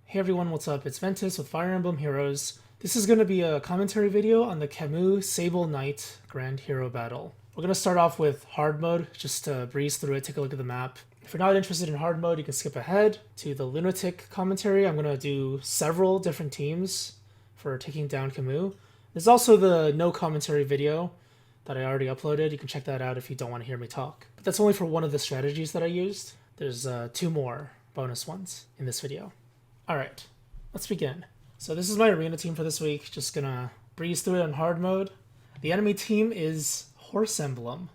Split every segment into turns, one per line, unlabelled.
Hey everyone, what's up? It's Ventus with Fire Emblem Heroes. This is going to be a commentary video on the Camus Sable Knight Grand Hero Battle. We're going to start off with hard mode, just to breeze through it, take a look at the map. If you're not interested in hard mode, you can skip ahead to the Lunatic commentary. I'm going to do several different teams for taking down Camus. There's also the no commentary video that I already uploaded. You can check that out if you don't want to hear me talk. But that's only for one of the strategies that I used. There's two more bonus ones in this video. Alright, let's begin. So this is my arena team for this week. Just gonna breeze through it on hard mode. The enemy team is Horse Emblem.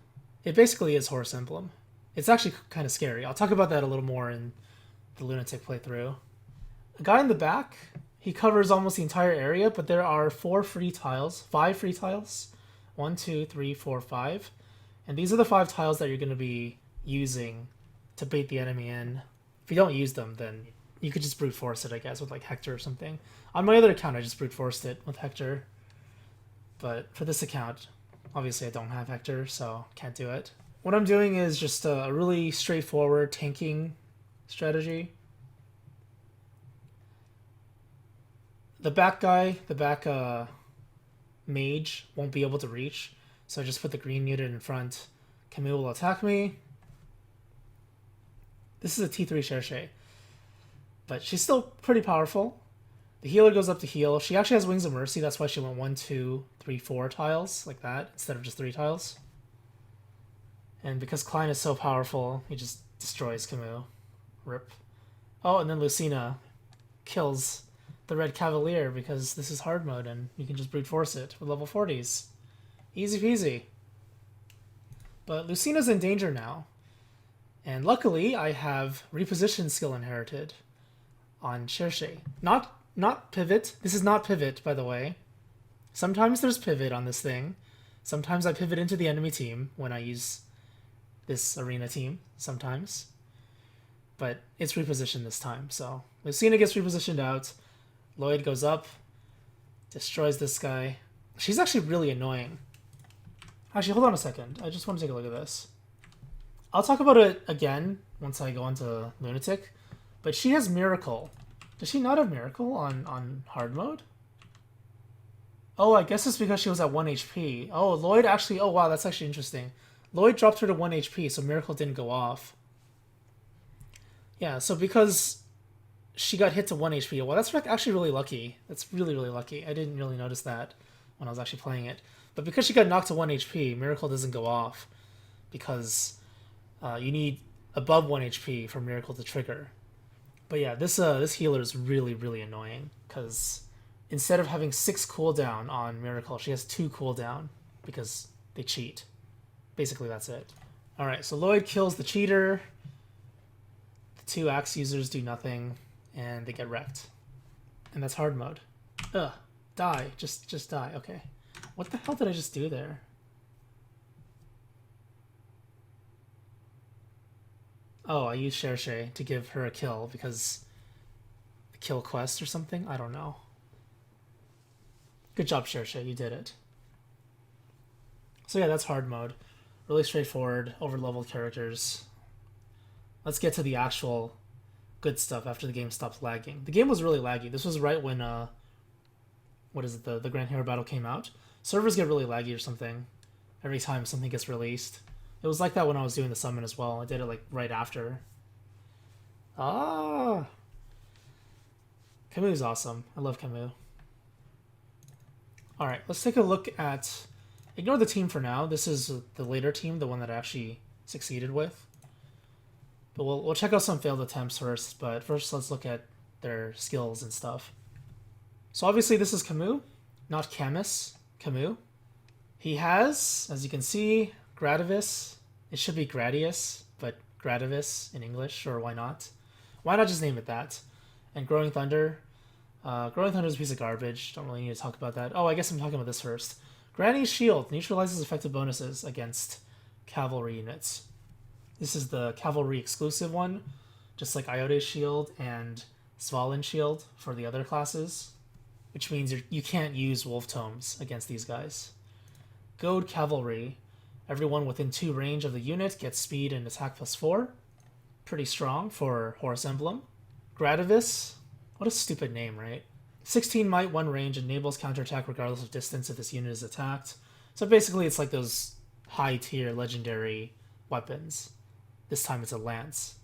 It basically is Horse Emblem. It's actually kind of scary. I'll talk about that a little more in the Lunatic playthrough. A guy in the back, he covers almost the entire area, but there are 5 free tiles. 1, 2, 3, 4, 5. And these are the 5 tiles that you're going to be using to bait the enemy in. If you don't use them, then you could just brute force it, I guess, with like Hector or something. On my other account, I just brute forced it with Hector. But for this account, obviously I don't have Hector, so can't do it. What I'm doing is just a really straightforward tanking strategy. The back mage won't be able to reach, so I just put the green unit in front. Camus will attack me. This is a T3 Cherche, but she's still pretty powerful. The healer goes up to heal. She actually has Wings of Mercy, that's why she went 1, 2, 3, 4 tiles, like that, instead of just 3 tiles. And because Klein is so powerful, he just destroys Camus. Rip. Oh, and then Lucina kills the red Cavalier because this is hard mode and you can just brute force it with level 40s. Easy peasy. But Lucina's in danger now. And luckily, I have reposition skill inherited on Cherche. Not pivot. This is not pivot, by the way. Sometimes there's pivot on this thing. Sometimes I pivot into the enemy team when I use this arena team, sometimes. But it's repositioned this time, so Lucina gets repositioned out. Lloyd goes up, destroys this guy. She's actually really annoying. Actually, hold on a second. I just want to take a look at this. I'll talk about it again once I go into Lunatic, but she has Miracle. Does she not have Miracle on hard mode? Oh, I guess it's because she was at 1 HP. Oh, Lloyd actually... Oh, wow, that's actually interesting. Lloyd dropped her to 1 HP, so Miracle didn't go off. Yeah, so because she got hit to 1 HP, well, that's actually really lucky. That's really, really lucky. I didn't really notice that when I was actually playing it. But because she got knocked to 1 HP, Miracle doesn't go off because... you need above 1 HP for Miracle to trigger. But yeah, this healer is really, really annoying because instead of having 6 cooldown on Miracle, she has 2 cooldown because they cheat. Basically, that's it. Alright, so Lloyd kills the cheater. The 2 axe users do nothing, and they get wrecked. And that's hard mode. Ugh. Die. Just die. Okay. What the hell did I just do there? Oh, I used Cherche to give her a kill because a kill quest or something? I don't know. Good job, Cherche. You did it. So yeah, that's hard mode. Really straightforward, over-leveled characters. Let's get to the actual good stuff after the game stops lagging. The game was really laggy. This was right when, what is it, the Grand Hero Battle came out. Servers get really laggy or something every time something gets released. It was like that when I was doing the summon as well. I did it like right after. Ah! Camus is awesome. I love Camus. Alright, let's take a look at... Ignore the team for now. This is the later team, the one that I actually succeeded with. But we'll check out some failed attempts first, but first let's look at their skills and stuff. So obviously this is Camus, not Camus. Camus. He has, as you can see... Gradivis. It should be Gradius, but Gradivis in English, or why not? Why not just name it that? And Growing Thunder. Growing Thunder is a piece of garbage. Don't really need to talk about that. Oh, I guess I'm talking about this first. Granny's Shield neutralizes effective bonuses against Cavalry units. This is the Cavalry exclusive one, just like Iode's Shield and Svalin's Shield for the other classes, which means you can't use Wolf Tomes against these guys. Goad Cavalry. Everyone within 2 range of the unit gets speed and attack +4. Pretty strong for Horse Emblem. Gradivis, What a stupid name, right? 16 might, 1 range, enables counterattack regardless of distance if this unit is attacked. So basically it's like those high tier legendary weapons. This time it's a lance.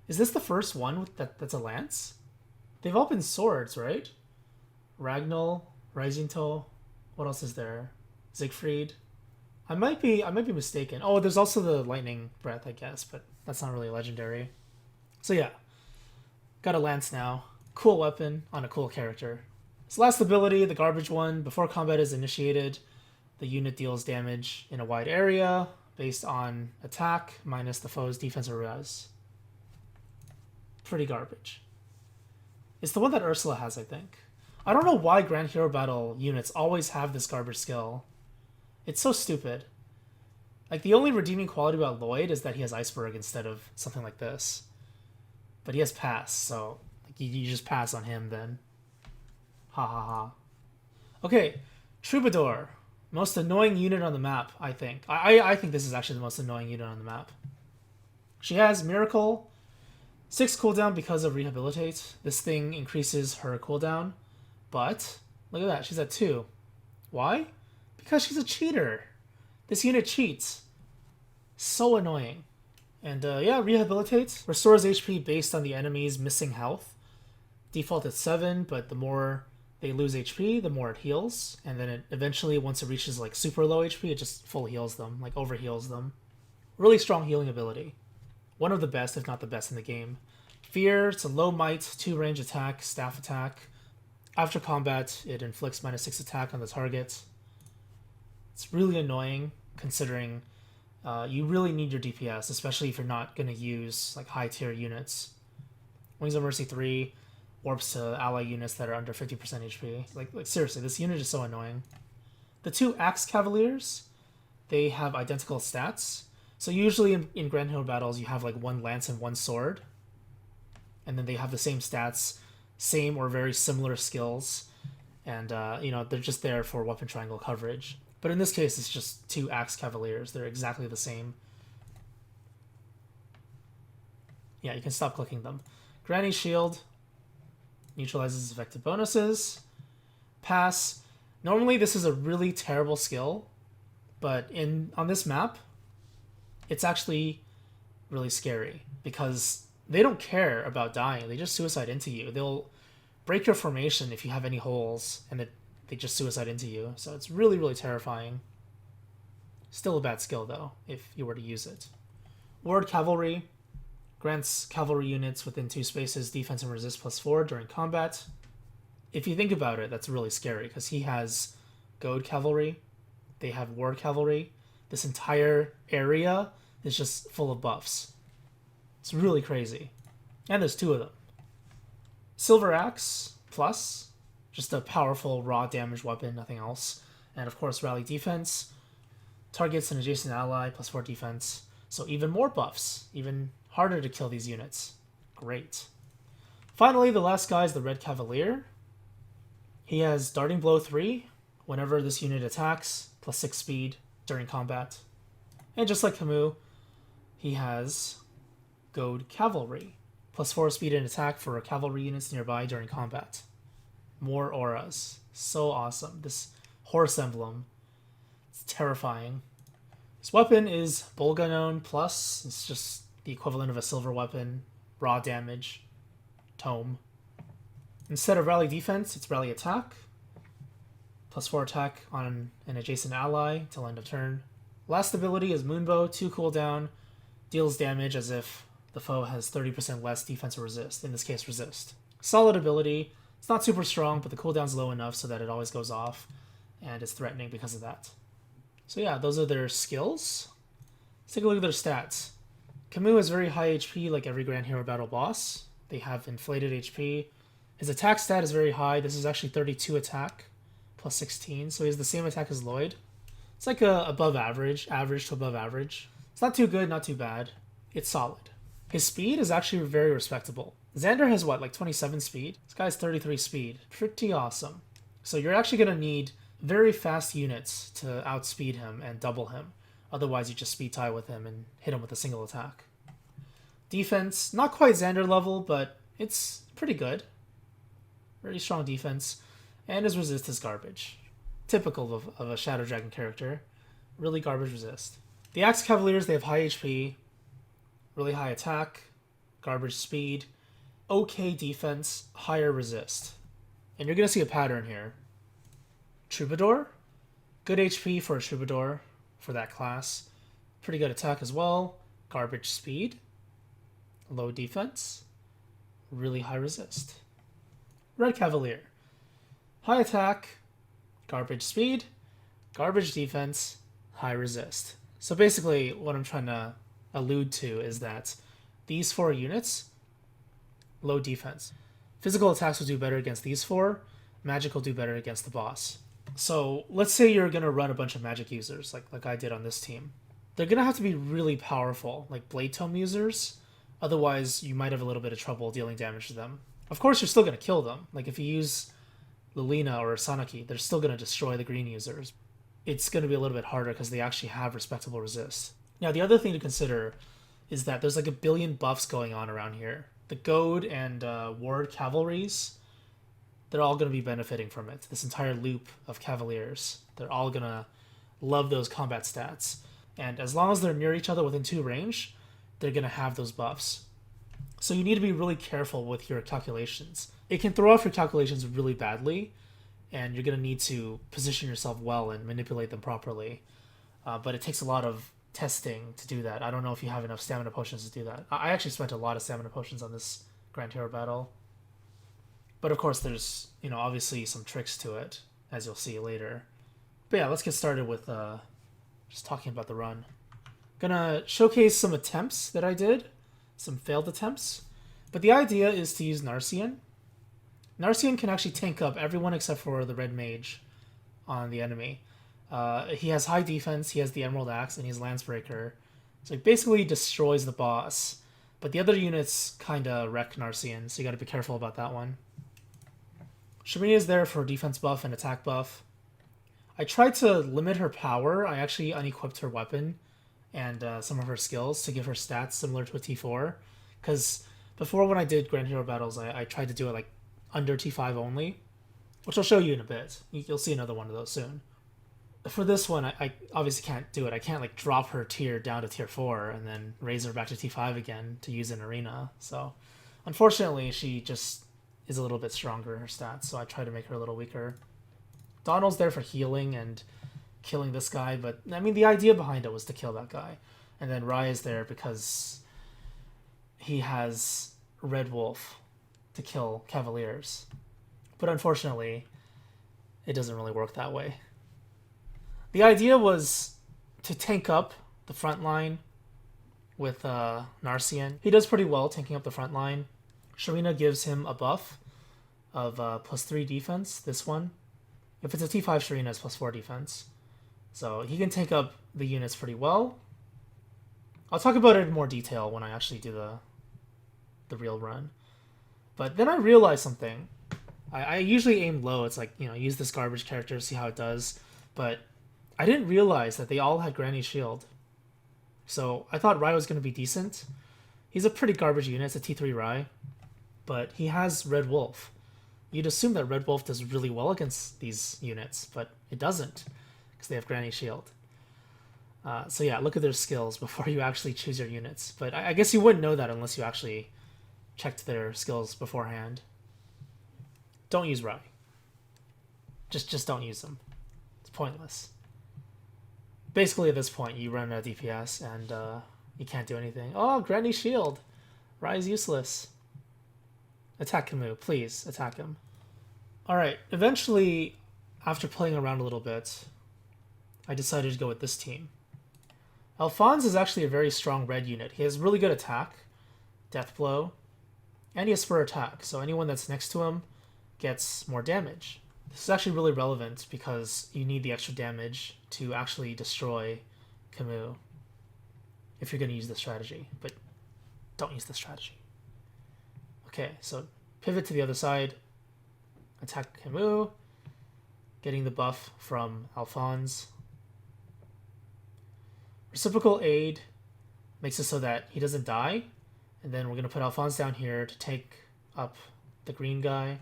Is this the first one that's a lance? They've all been swords, right? Ragnall, Reisinto, what else is there? Siegfried. I might be mistaken. Oh, there's also the lightning breath, I guess, but that's not really legendary. So yeah, got a lance now. Cool weapon on a cool character. Its last ability, the garbage one, before combat is initiated, the unit deals damage in a wide area based on attack minus the foe's defense or res. Pretty garbage. It's the one that Ursula has, I think. I don't know why Grand Hero Battle units always have this garbage skill. It's so stupid. Like, the only redeeming quality about Lloyd is that he has Iceberg instead of something like this. But he has Pass, so like, you just pass on him then. Ha ha ha. Okay, Troubadour. Most annoying unit on the map, I think. I think this is actually the most annoying unit on the map. She has Miracle, 6 cooldown because of Rehabilitate. This thing increases her cooldown. But, look at that, she's at 2. Why? Because she's a cheater. This unit cheats. So annoying. And yeah, Rehabilitate. Restores HP based on the enemy's missing health. Default at 7, but the more they lose HP, the more it heals. And then it eventually, once it reaches like super low HP, it just full heals them, like over heals them. Really strong healing ability. One of the best, if not the best in the game. Fear, it's a low might, 2 range attack, staff attack. After combat, it inflicts -6 attack on the target. It's really annoying, considering you really need your DPS, especially if you're not going to use like high tier units. Wings of Mercy 3 warps to ally units that are under 50% HP. Like seriously, this unit is so annoying. The 2 Axe Cavaliers, they have identical stats. So usually in Grand Hero battles, you have like 1 lance and 1 sword. And then they have the same stats, same or very similar skills. And, you know, they're just there for weapon triangle coverage. But in this case, it's just 2 Axe Cavaliers. They're exactly the same. Yeah, you can stop clicking them. Granny Shield neutralizes effective bonuses. Pass. Normally, this is a really terrible skill. But on this map, it's actually really scary. Because they don't care about dying. They just suicide into you. They'll break your formation if you have any holes, and they just suicide into you. So it's really, really terrifying. Still a bad skill, though, if you were to use it. Ward Cavalry grants cavalry units within 2 spaces defense and resist +4 during combat. If you think about it, that's really scary, because he has Goad Cavalry, they have Ward Cavalry. This entire area is just full of buffs. It's really crazy. And there's 2 of them. Silver Axe Plus, just a powerful raw damage weapon, nothing else. And of course, Rally Defense. Targets an adjacent ally, +4 defense. So even more buffs, even harder to kill these units. Great. Finally, the last guy is the Red Cavalier. He has Darting Blow 3 whenever this unit attacks, +6 speed during combat. And just like Camus, he has Goad Cavalry, +4 speed and attack for cavalry units nearby during combat. More auras. So awesome. This horse emblem. It's terrifying. This weapon is Bolganon Plus. It's just the equivalent of a silver weapon. Raw damage. Tome. Instead of rally defense, it's rally attack. +4 attack on an adjacent ally till end of turn. Last ability is Moonbow, 2 cooldown. Deals damage as if the foe has 30% less defense or resist. In this case, resist. Solid ability. It's not super strong, but the cooldown's low enough so that it always goes off. And it's threatening because of that. So yeah, those are their skills. Let's take a look at their stats. Camus has very high HP like every Grand Hero Battle boss. They have inflated HP. His attack stat is very high. This is actually 32 attack, +16. So he has the same attack as Lloyd. It's like a above average to above average. It's not too good, not too bad. It's solid. His speed is actually very respectable. Xander has what, like 27 speed? This guy's 33 speed. Pretty awesome. So you're actually going to need very fast units to outspeed him and double him. Otherwise, you just speed tie with him and hit him with a single attack. Defense, not quite Xander level, but it's pretty good. Very strong defense. And his resist is garbage. Typical of a Shadow Dragon character. Really garbage resist. The Axe Cavaliers, they have high HP, really high attack, garbage speed, okay defense, higher resist. And you're going to see a pattern here. Troubadour, good HP for a Troubadour for that class. Pretty good attack as well. Garbage speed, low defense, really high resist. Red Cavalier, high attack, garbage speed, garbage defense, high resist. So basically what I'm trying to allude to is that these 4 units, low defense. Physical attacks will do better against these 4. Magic will do better against the boss. So let's say you're going to run a bunch of magic users like I did on this team. They're going to have to be really powerful, like Blade Tome users. Otherwise, you might have a little bit of trouble dealing damage to them. Of course, you're still going to kill them. Like if you use Lilina or Sanaki, they're still going to destroy the green users. It's going to be a little bit harder because they actually have respectable resist. Now, the other thing to consider is that there's like a billion buffs going on around here. The Goad and Ward Cavalries, they're all going to be benefiting from it. This entire loop of Cavaliers, they're all going to love those combat stats. And as long as they're near each other within 2 range, they're going to have those buffs. So you need to be really careful with your calculations. It can throw off your calculations really badly, and you're going to need to position yourself well and manipulate them properly. But it takes a lot of testing to do that. I don't know if you have enough stamina potions to do that. I actually spent a lot of stamina potions on this Grand Hero battle. But of course there's, obviously some tricks to it, as you'll see later. But yeah, let's get started with just talking about the run. Gonna showcase some attempts that I did, some failed attempts. But the idea is to use Narcian. Narcian can actually tank up everyone except for the red mage on the enemy. He has high defense, he has the Emerald Axe, and he has Lancebreaker. So he basically destroys the boss. But the other units kinda wreck Narcian, so you gotta be careful about that one. Sharena is there for defense buff and attack buff. I tried to limit her power. I actually unequipped her weapon and some of her skills to give her stats similar to a T4. Because before when I did Grand Hero battles, I tried to do it like under T5 only, which I'll show you in a bit. You'll see another one of those soon. For this one, I obviously can't do it. I can't like drop her tier down to tier 4 and then raise her back to T5 again to use in arena. So unfortunately, she just is a little bit stronger in her stats, so I try to make her a little weaker. Donald's there for healing and killing this guy, but I mean the idea behind it was to kill that guy. And then Rai is there because he has Red Wolf to kill Cavaliers. But unfortunately, it doesn't really work that way. The idea was to tank up the front line with Narcian. He does pretty well tanking up the front line. Sharena gives him a buff of +3 defense, this one. If it's a T5, Sharena is +4 defense. So he can take up the units pretty well. I'll talk about it in more detail when I actually do the real run. But then I realized something. I usually aim low. It's like, use this garbage character, see how it does. But I didn't realize that they all had Granny Shield. So I thought Rai was going to be decent. He's a pretty garbage unit. It's a T3 Rai. But he has Red Wolf. You'd assume that Red Wolf does really well against these units, but it doesn't, because they have Granny Shield. So yeah, look at their skills before you actually choose your units. But I guess you wouldn't know that unless you actually checked their skills beforehand. Don't use Rai. Just don't use them. It's pointless. Basically, at this point, you run out of DPS and you can't do anything. Oh, Granny Shield! Rai's useless. Attack Camus, please, attack him. Alright, eventually, after playing around a little bit, I decided to go with this team. Alphonse is actually a very strong red unit. He has really good attack, death blow, and he has spur attack, so anyone that's next to him gets more damage. This is actually really relevant because you need the extra damage to actually destroy Camus if you're going to use this strategy, but don't use this strategy. Okay, so pivot to the other side, attack Camus, getting the buff from Alphonse. Reciprocal aid makes it so that he doesn't die, and then we're going to put Alphonse down here to take up the green guy.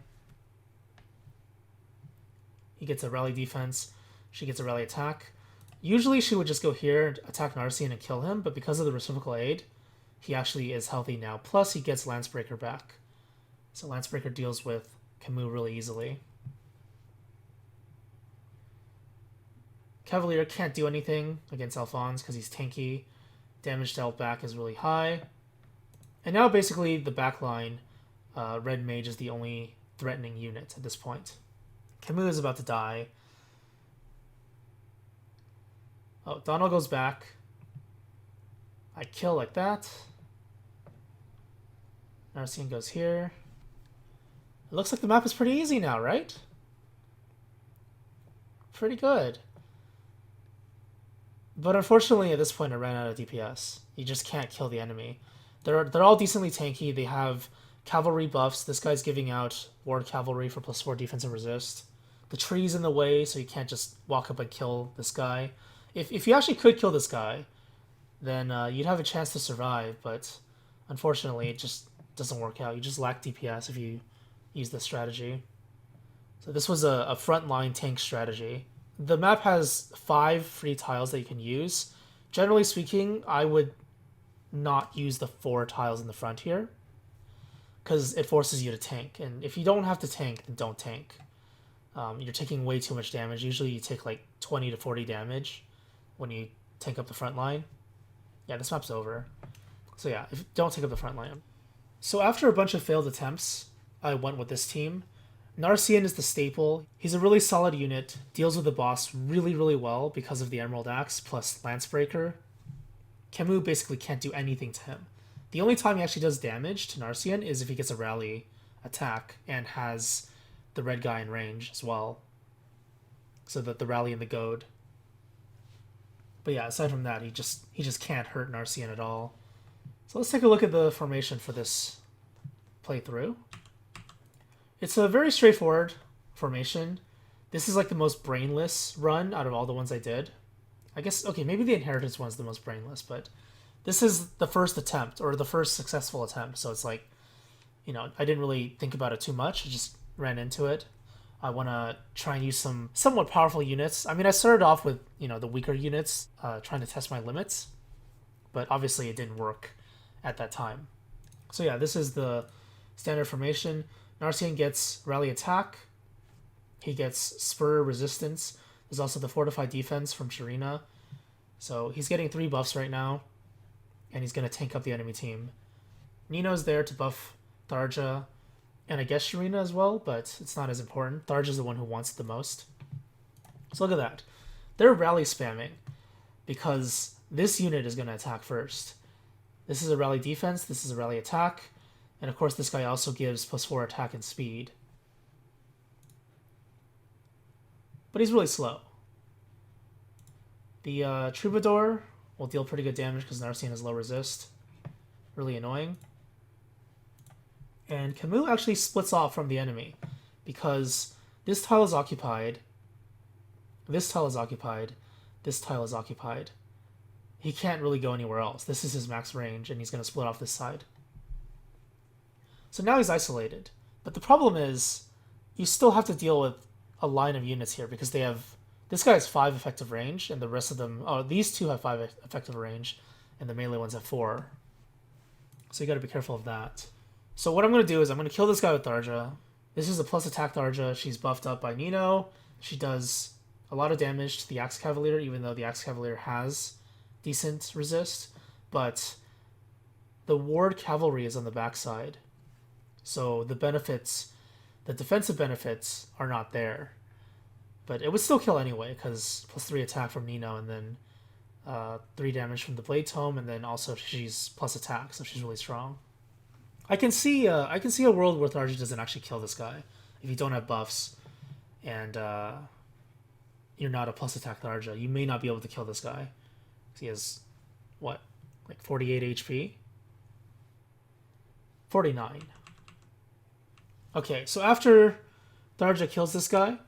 He gets a rally defense. She gets a rally attack. Usually she would just go here, attack Narcian and kill him, but because of the reciprocal aid, he actually is healthy now. Plus he gets Lancebreaker back. So Lancebreaker deals with Camus really easily. Cavalier can't do anything against Alphonse because he's tanky. Damage dealt back is really high. And now basically the backline, Red Mage is the only threatening unit at this point. Camus is about to die. Oh, Donald goes back. I kill like that. Narcian goes here. It looks like the map is pretty easy now, right? Pretty good. But unfortunately, at this point, I ran out of DPS. You just can't kill the enemy. They're all decently tanky. They have cavalry buffs. This guy's giving out ward cavalry for +4 defense and resist. The tree's in the way, so you can't just walk up and kill this guy. If you actually could kill this guy, then you'd have a chance to survive, but unfortunately, it just doesn't work out. You just lack DPS if you use this strategy. So this was a frontline tank strategy. The map has 5 free tiles that you can use. Generally speaking, I would not use the 4 tiles in the front here because it forces you to tank. And if you don't have to tank, then don't tank. You're taking way too much damage. Usually you take like 20 to 40 damage when you tank up the front line. Yeah, this map's over. So yeah, don't take up the front line. So after a bunch of failed attempts, I went with this team. Narcian is the staple. He's a really solid unit, deals with the boss really, really well because of the Emerald Axe plus Lancebreaker. Camus basically can't do anything to him. The only time he actually does damage to Narcian is if he gets a rally attack and has the red guy in range as well. So that the rally and the goad. But yeah, aside from that, he just can't hurt Narcian at all. So let's take a look at the formation for this playthrough. It's a very straightforward formation. This is like the most brainless run out of all the ones I did. I guess, okay, maybe the Inheritance one's the most brainless, but this is the first attempt, or the first successful attempt, so it's like, you know, I didn't really think about it too much. I just ran into it. I want to try and use some somewhat powerful units. I mean, I started off with, you know, the weaker units, trying to test my limits, but obviously it didn't work at that time. So yeah, this is the standard formation. Narcian gets rally attack. He gets spur resistance. There's also the fortify defense from Sharena. So he's getting 3 buffs right now, and he's going to tank up the enemy team. Nino's there to buff Tharja, and I guess Sharena as well, but it's not as important. Tharja's the one who wants it the most. So look at that. They're rally spamming because this unit is going to attack first. This is a rally defense, this is a rally attack, and of course this guy also gives +4 attack and speed. But he's really slow. The Troubadour will deal pretty good damage because Narcian has low resist. Really annoying. And Camus actually splits off from the enemy because this tile is occupied, this tile is occupied, this tile is occupied. He can't really go anywhere else. This is his max range, and he's going to split off this side. So now he's isolated. But the problem is, you still have to deal with a line of units here, because they have... This guy has 5 effective range, and the rest of them... Oh, these 2 have 5 effective range, and the melee ones have 4. So you got to be careful of that. So what I'm going to do is I'm going to kill this guy with Tharja. This is a plus attack Tharja. She's buffed up by Nino. She does a lot of damage to the Axe Cavalier, even though the Axe Cavalier has decent resist, but the ward cavalry is on the backside, so the benefits, the defensive benefits, are not there. But it would still kill anyway because +3 attack from Nino, and then 3 damage from the Blade Tome, and then also she's plus attack, so she's really strong. I can see a world where Tharja doesn't actually kill this guy if you don't have buffs, and you're not a plus attack Tharja. You may not be able to kill this guy. He has, what, like 48 HP? 49. Okay, so after Tharja kills this guy,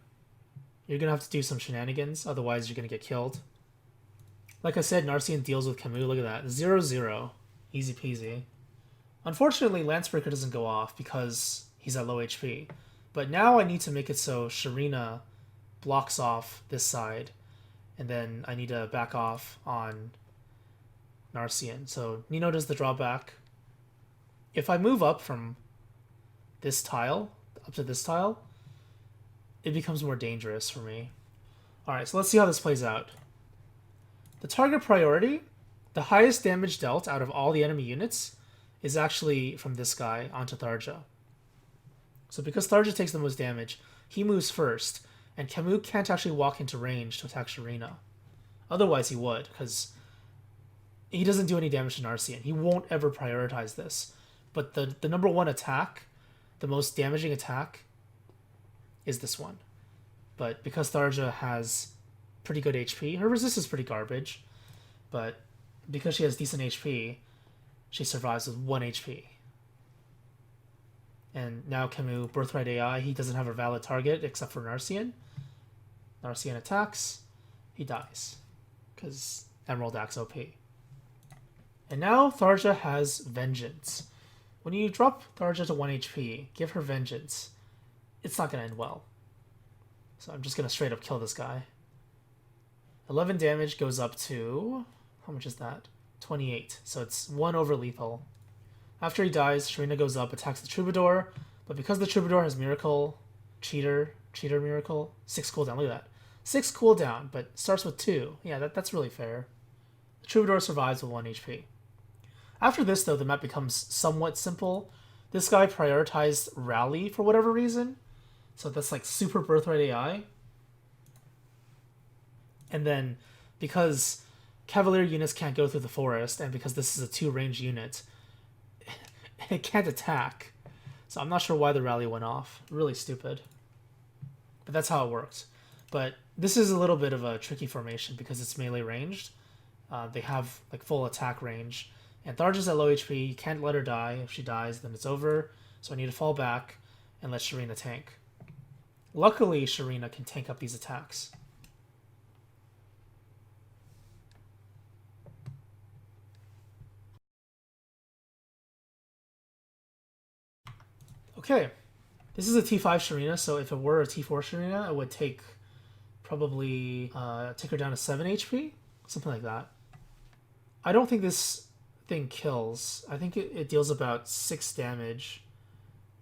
you're going to have to do some shenanigans, otherwise you're going to get killed. Like I said, Narcian deals with Camus. Look at that. 0-0. Easy peasy. Unfortunately, Lancebreaker doesn't go off because he's at low HP. But now I need to make it so Sharena blocks off this side, and then I need to back off on Narcian. So Nino does the drawback. If I move up from this tile up to this tile, it becomes more dangerous for me. Alright, so let's see how this plays out. The target priority, the highest damage dealt out of all the enemy units, is actually from this guy onto Tharja. So because Tharja takes the most damage, he moves first, and Camus can't actually walk into range to attack Sharena. Otherwise he would, because he doesn't do any damage to Narcian. He won't ever prioritize this. But the number one attack, the most damaging attack, is this one. But because Tharja has pretty good HP, her resist is pretty garbage, but because she has decent HP, she survives with 1 HP. And now Camus, Birthright AI, he doesn't have a valid target except for Narcian. Narcian attacks, he dies, because Emerald Axe OP. And now Tharja has Vengeance. When you drop Tharja to 1 HP, give her Vengeance, it's not going to end well. So I'm just going to straight up kill this guy. 11 damage goes up to... how much is that? 28. So it's 1 over lethal. After he dies, Sharena goes up, attacks the Troubadour, but because the Troubadour has Miracle, Cheater Miracle, 6 cooldown, look at that. 6 cooldown, but starts with 2. Yeah, that's really fair. The Troubadour survives with 1 HP. After this, though, the map becomes somewhat simple. This guy prioritized Rally for whatever reason, so that's like super Birthright AI. And then, because Cavalier units can't go through the forest, and because this is a 2-range unit, it can't attack. So I'm not sure why the rally went off. Really stupid. But that's how it works. But this is a little bit of a tricky formation because it's melee ranged. They have like full attack range. And Tharja's at low HP. You can't let her die. If she dies, then it's over. So I need to fall back and let Sharena tank. Luckily, Sharena can tank up these attacks. Okay, this is a T5 Sharena, so if it were a T4 Sharena, it would take probably take her down to 7 HP, something like that. I don't think this thing kills. I think it deals about 6 damage,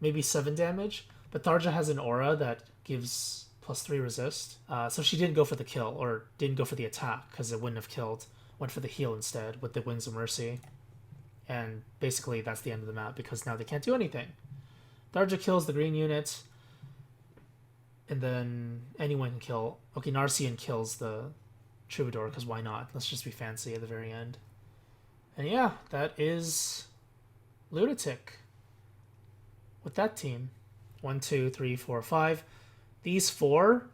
maybe 7 damage, but Tharja has an aura that gives +3 resist, so she didn't go for the kill, or didn't go for the attack, because it wouldn't have killed, went for the heal instead, with the Wings of Mercy. And basically that's the end of the map, because now they can't do anything. Tharja kills the green unit, and then anyone can kill... Okay, Narcian kills the Troubadour, because why not? Let's just be fancy at the very end. And yeah, that is Lunatic with that team. 1, 2, 3, 4, 5. These 4,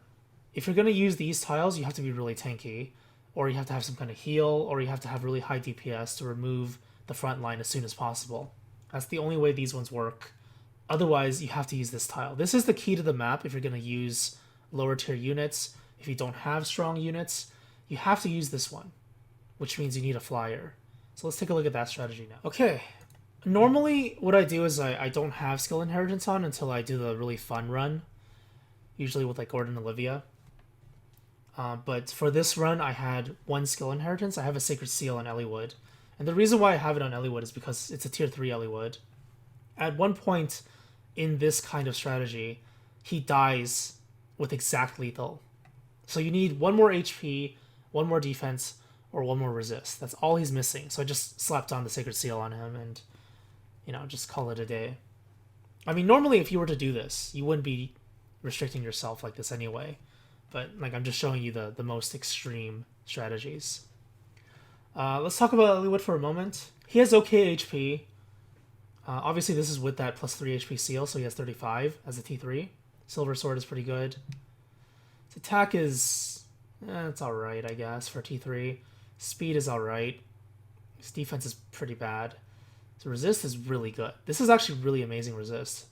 if you're going to use these tiles, you have to be really tanky, or you have to have some kind of heal, or you have to have really high DPS to remove the front line as soon as possible. That's the only way these ones work. Otherwise, you have to use this tile. This is the key to the map if you're going to use lower tier units. If you don't have strong units, you have to use this one, which means you need a Flier. So let's take a look at that strategy now. Okay, normally what I do is I don't have skill inheritance on until I do the really fun run, usually with like Gordon and Olivia. But for this run, I had 1 skill inheritance. I have a Sacred Seal on Eliwood. And the reason why I have it on Eliwood is because it's a tier 3 Eliwood. At one point in this kind of strategy, he dies with exact lethal. So you need 1 more HP, 1 more defense, or 1 more resist. That's all he's missing. So I just slapped on the Sacred Seal on him and, you know, just call it a day. I mean, normally if you were to do this, you wouldn't be restricting yourself like this anyway. But, like, I'm just showing you the most extreme strategies. Let's talk about Eliwood for a moment. He has okay HP. Obviously, this is with that +3 HP seal, so he has 35 as a T3. Silver Sword is pretty good. His attack is... it's alright, I guess, for T3. Speed is alright. His defense is pretty bad. His resist is really good. This is actually really amazing resist.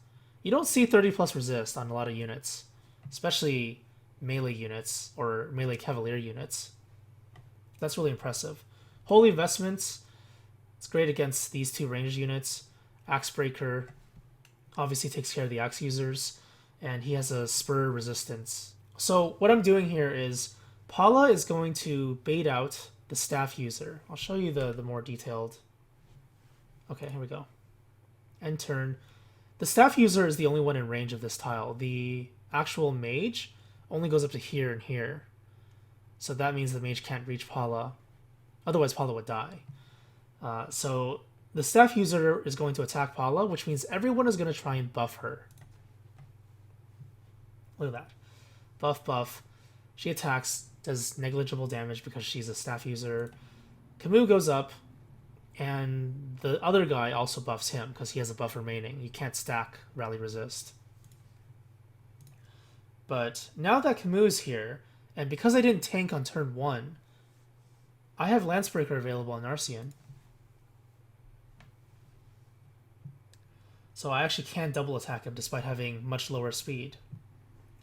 You don't see 30+ resist on a lot of units, especially melee units or melee Cavalier units. That's really impressive. Holy Vestments, it's great against these 2 ranged units. Axebreaker obviously takes care of the axe users, and he has a spur resistance, So what I'm doing here is Palla is going to bait out the staff user. I'll show you the more detailed. Okay, here we go. End turn. The staff user is the only one in range of this tile. The actual mage only goes up to here and here. So that means the mage can't reach Palla. Otherwise, Palla would die. So the staff user is going to attack Palla, which means everyone is going to try and buff her. Look at that. Buff, buff. She attacks, does negligible damage because she's a staff user. Camus goes up, and the other guy also buffs him because he has a buff remaining. You can't stack Rally Resist. But now that Camus is here, and because I didn't tank on turn 1, I have Lancebreaker available on Narcian. So I actually can double attack him despite having much lower speed.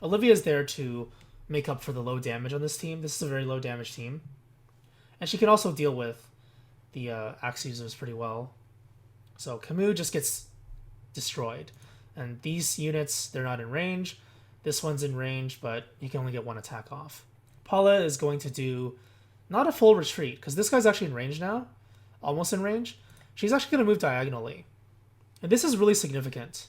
Olivia is there to make up for the low damage on this team. This is a very low damage team. And she can also deal with the axe users pretty well. So Camus just gets destroyed. And these units, they're not in range. This one's in range, but he can only get one attack off. Palla is going to do not a full retreat, because this guy's actually in range now. Almost in range. She's actually going to move diagonally. And this is really significant.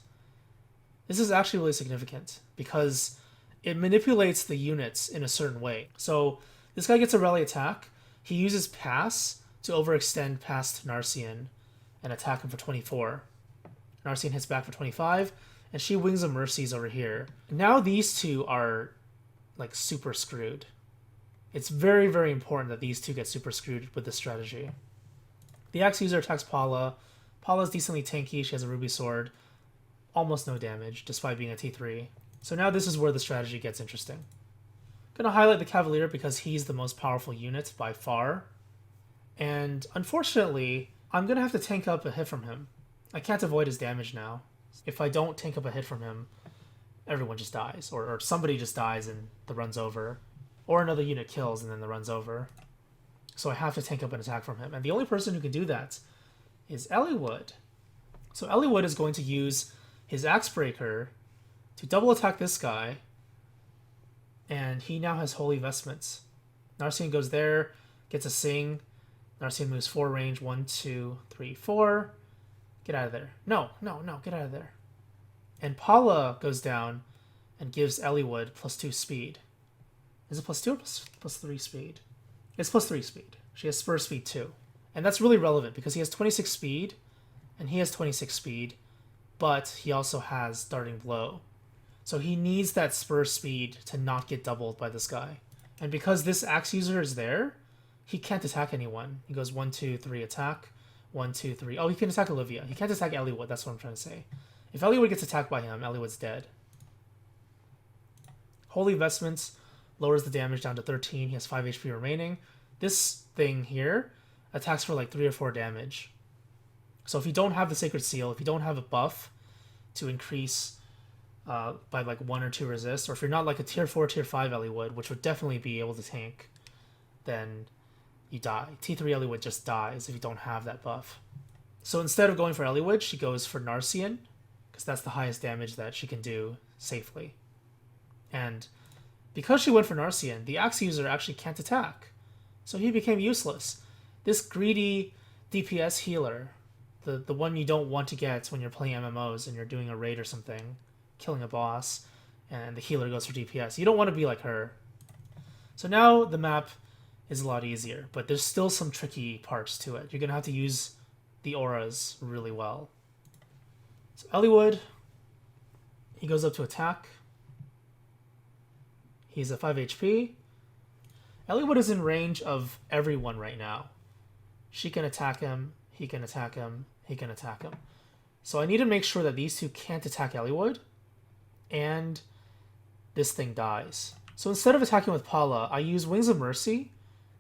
This is actually really significant because it manipulates the units in a certain way. So this guy gets a rally attack. He uses pass to overextend past Narcian and attack him for 24. Narcian hits back for 25, and she Wings of Mercies over here. Now these two are like super screwed. It's very, very important that these two get super screwed with this strategy. The axe user attacks Palla. Palla's decently tanky. She has a ruby sword. Almost no damage, despite being a T3. So now this is where the strategy gets interesting. I'm going to highlight the Cavalier because he's the most powerful unit by far. And unfortunately, I'm going to have to tank up a hit from him. I can't avoid his damage now. If I don't tank up a hit from him, everyone just dies. Or somebody just dies and the run's over. Or another unit kills and then the run's over. So I have to tank up an attack from him. And the only person who can do that is Eliwood. So Eliwood is going to use his Axebreaker to double attack this guy, and he now has Holy Vestments. Narcian goes there, gets a sing. Narcian moves 4 range, 1, 2, 3, 4. Get out of there. No, get out of there. And Palla goes down and gives Eliwood +2 speed. Is it +2 or +3 speed? It's +3 speed. She has spur speed too. And that's really relevant because he has 26 speed, and he has 26 speed, but he also has Darting Blow. So he needs that spur speed to not get doubled by this guy. And because this axe user is there, he can't attack anyone. He goes 1, 2, 3, attack. 1, 2, 3. Oh, he can attack Olivia. He can't attack Eliwood. That's what I'm trying to say. If Eliwood gets attacked by him, Eliwood's dead. Holy Vestments lowers the damage down to 13. He has 5 HP remaining. This thing here attacks for like 3 or 4 damage. So if you don't have the Sacred Seal, if you don't have a buff to increase by like 1 or 2 resist, or if you're not like a tier 4, tier 5 Eliwood, which would definitely be able to tank, then you die. T3 Eliwood just dies if you don't have that buff. So instead of going for Eliwood, she goes for Narcian, because that's the highest damage that she can do safely. And because she went for Narcian, the axe user actually can't attack. So he became useless. This greedy DPS healer, the one you don't want to get when you're playing MMOs and you're doing a raid or something, killing a boss, and the healer goes for DPS. You don't want to be like her. So now the map is a lot easier, but there's still some tricky parts to it. You're going to have to use the auras really well. So Eliwood, he goes up to attack. He's at 5 HP. Eliwood is in range of everyone right now. She can attack him, he can attack him, he can attack him. So I need to make sure that these two can't attack Eliwood, and this thing dies. So instead of attacking with Palla, I use Wings of Mercy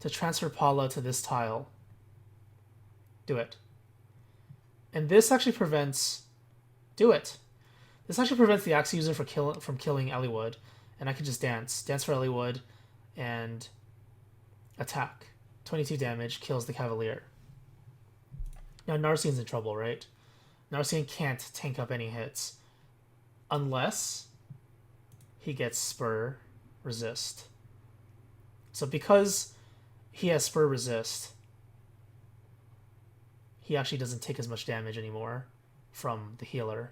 to transfer Palla to this tile. Do it. And this actually prevents... Do it. This actually prevents the axe user from killing Eliwood, and I can just dance. Dance for Eliwood, and attack. 22 damage, kills the Cavalier. Now Narcian's in trouble, right? Narcian can't tank up any hits. Unless he gets Spur resist. So because he has spur resist, he actually doesn't take as much damage anymore from the healer.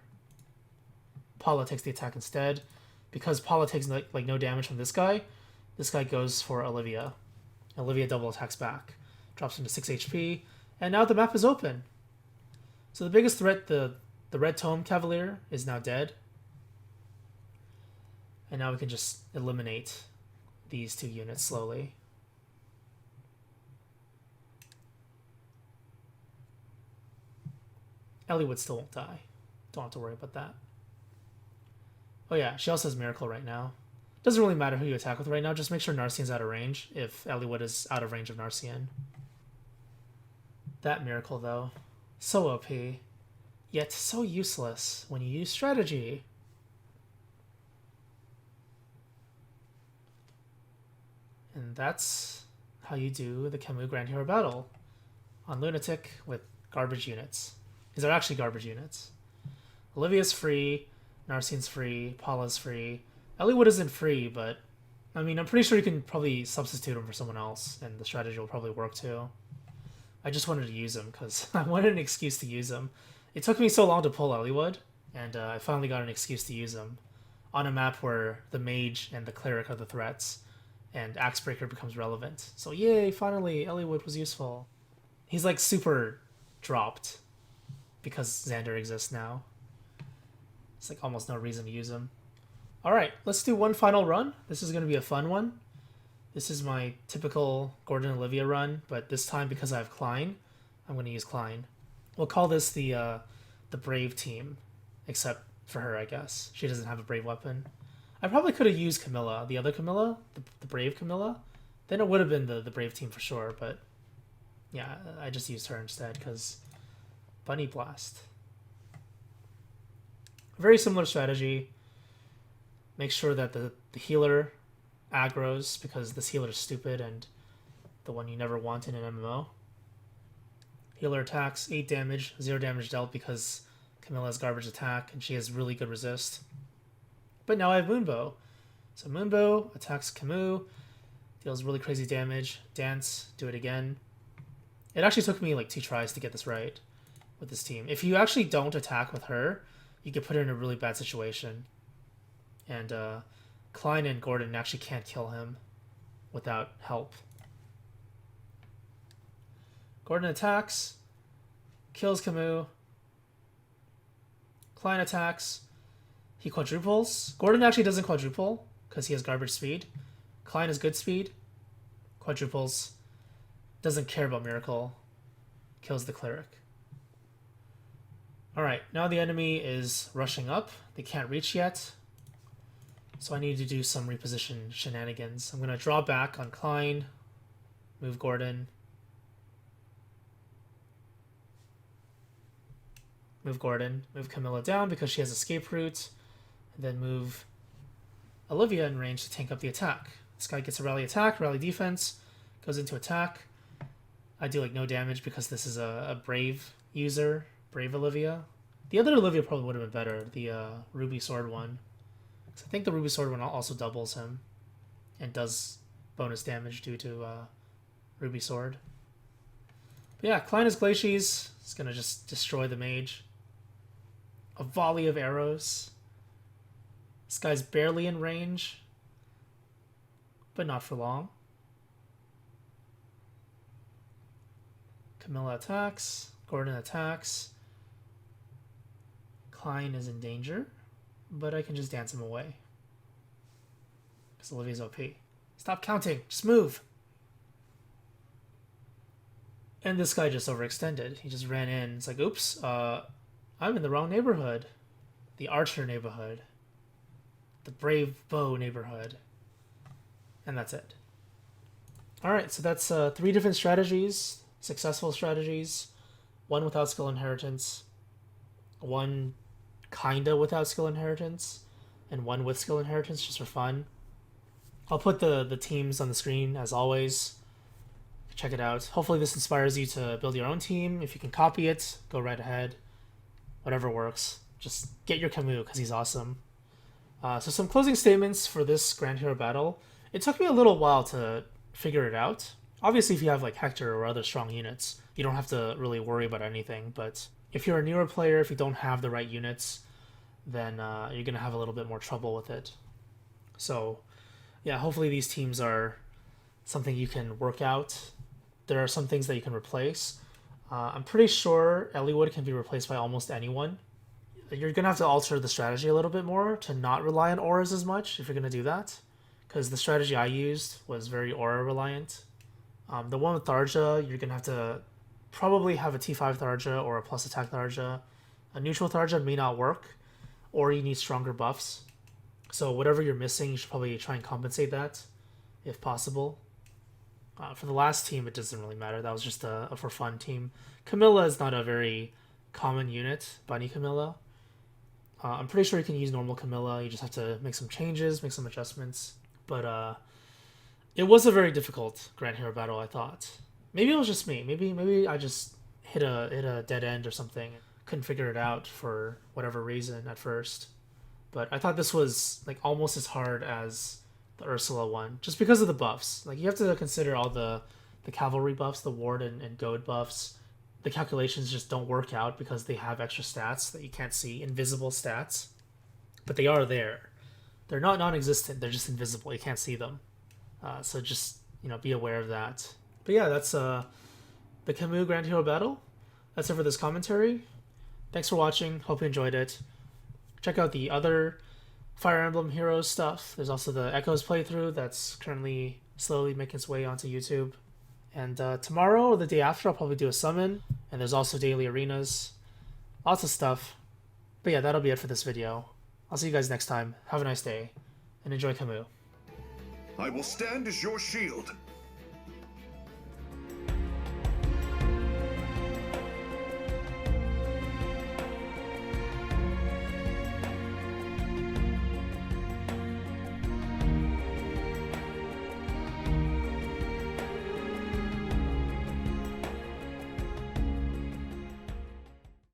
Palla takes the attack instead. Because Palla takes like no damage from this guy goes for Olivia. Olivia double attacks back. Drops him to 6 HP. And now the map is open. So the biggest threat, the red Tome Cavalier, is now dead. And now we can just eliminate these two units slowly. Eliwood still won't die. Don't have to worry about that. Oh yeah, she also has Miracle right now. Doesn't really matter who you attack with right now, just make sure Narcian's out of range if Eliwood is out of range of Narcian. That Miracle though, so OP, yet so useless when you use strategy. And that's how you do the Camus Grand Hero Battle on Lunatic with garbage units. These are actually garbage units. Olivia's free, Narcian's free, Palla's free. Eliwood isn't free, but I mean, I'm pretty sure you can probably substitute him for someone else, and the strategy will probably work too. I just wanted to use him because I wanted an excuse to use him. It took me so long to pull Eliwood, and I finally got an excuse to use him on a map where the mage and the cleric are the threats, and Axebreaker becomes relevant. So yay, finally, Eliwood was useful. He's like super dropped because Xander exists now. It's like almost no reason to use him. Alright, let's do one final run. This is going to be a fun one. This is my typical Gordon Olivia run, but this time because I have Klein, I'm going to use Klein. We'll call this the Brave team, except for her, I guess. She doesn't have a Brave weapon. I probably could have used Camilla, the other Camilla, the Brave Camilla. Then it would have been the Brave team for sure, but yeah, I just used her instead because Bunny Blast. Very similar strategy. Make sure that the healer aggroes because this healer is stupid and the one you never want in an MMO. Healer attacks, 8 damage, 0 damage dealt because Camilla has garbage attack and she has really good resist. But now I have Moonbow. So Moonbow attacks Camus, deals really crazy damage. Dance, do it again. It actually took me like 2 tries to get this right with this team. If you actually don't attack with her, you get put in a really bad situation. And Klein and Gordon actually can't kill him without help. Gordon attacks, kills Camus. Klein attacks, he quadruples. Gordon actually doesn't quadruple because he has garbage speed. Klein has good speed, quadruples, doesn't care about Miracle, kills the cleric. Alright, now the enemy is rushing up. They can't reach yet. So I need to do some reposition shenanigans. I'm going to draw back on Klein, move Gordon, move Camilla down because she has escape route, and then move Olivia in range to tank up the attack. This guy gets a rally attack, rally defense, goes into attack. I do like no damage because this is a Brave user, Brave Olivia. The other Olivia probably would have been better, the Ruby Sword one. So I think the Ruby Sword one also doubles him and does bonus damage due to Ruby Sword. But yeah, Klein is Glacies. It's going to just destroy the mage. A volley of arrows. This guy's barely in range, but not for long. Camilla attacks. Gordon attacks. Klein is in danger, but I can just dance him away. Because Olivia's OP. Stop counting. Just move. And this guy just overextended. He just ran in. It's like, oops, I'm in the wrong neighborhood. The Archer neighborhood. The Brave Bow neighborhood. And that's it. Alright, so that's 3 different strategies. Successful strategies. 1 without skill inheritance. 1 kinda without skill inheritance. And 1 with skill inheritance just for fun. I'll put the teams on the screen as always. Check it out. Hopefully this inspires you to build your own team. If you can copy it, go right ahead. Whatever works. Just get your Camus because he's awesome. So some closing statements for this Grand Hero battle. It took me a little while to figure it out. Obviously, if you have like Hector or other strong units, you don't have to really worry about anything. But if you're a newer player, if you don't have the right units, then you're going to have a little bit more trouble with it. So yeah, hopefully these teams are something you can work out. There are some things that you can replace. I'm pretty sure Eliwood can be replaced by almost anyone. You're going to have to alter the strategy a little bit more to not rely on auras as much if you're going to do that. Because the strategy I used was very aura reliant. The one with Tharja, you're going to have to probably have a T5 Tharja or a plus attack Tharja. A neutral Tharja may not work, or you need stronger buffs. So whatever you're missing, you should probably try and compensate that, if possible. For the last team, it doesn't really matter. That was just a for fun team. Camilla is not a very common unit, Bunny Camilla. I'm pretty sure you can use normal Camilla. You just have to make some changes, make some adjustments. But it was a very difficult Grand Hero battle, I thought. Maybe it was just me. Maybe I just hit a dead end or something. Couldn't figure it out for whatever reason at first. But I thought this was like almost as hard as the Ursula one, just because of the buffs. Like you have to consider all the cavalry buffs, the ward and goad buffs. The calculations just don't work out because they have extra stats that you can't see, invisible stats, but they are there. They're not non-existent. They're just invisible. You can't see them. So just be aware of that. But yeah, that's the Camus Grand Hero battle. That's it for this commentary. Thanks for watching. Hope you enjoyed it. Check out the other Fire Emblem Heroes stuff. There's also the Echoes playthrough that's currently slowly making its way onto YouTube. And tomorrow or the day after, I'll probably do a summon. And there's also daily arenas. Lots of stuff. But yeah, that'll be it for this video. I'll see you guys next time. Have a nice day. And enjoy Camus.
I will stand as your shield.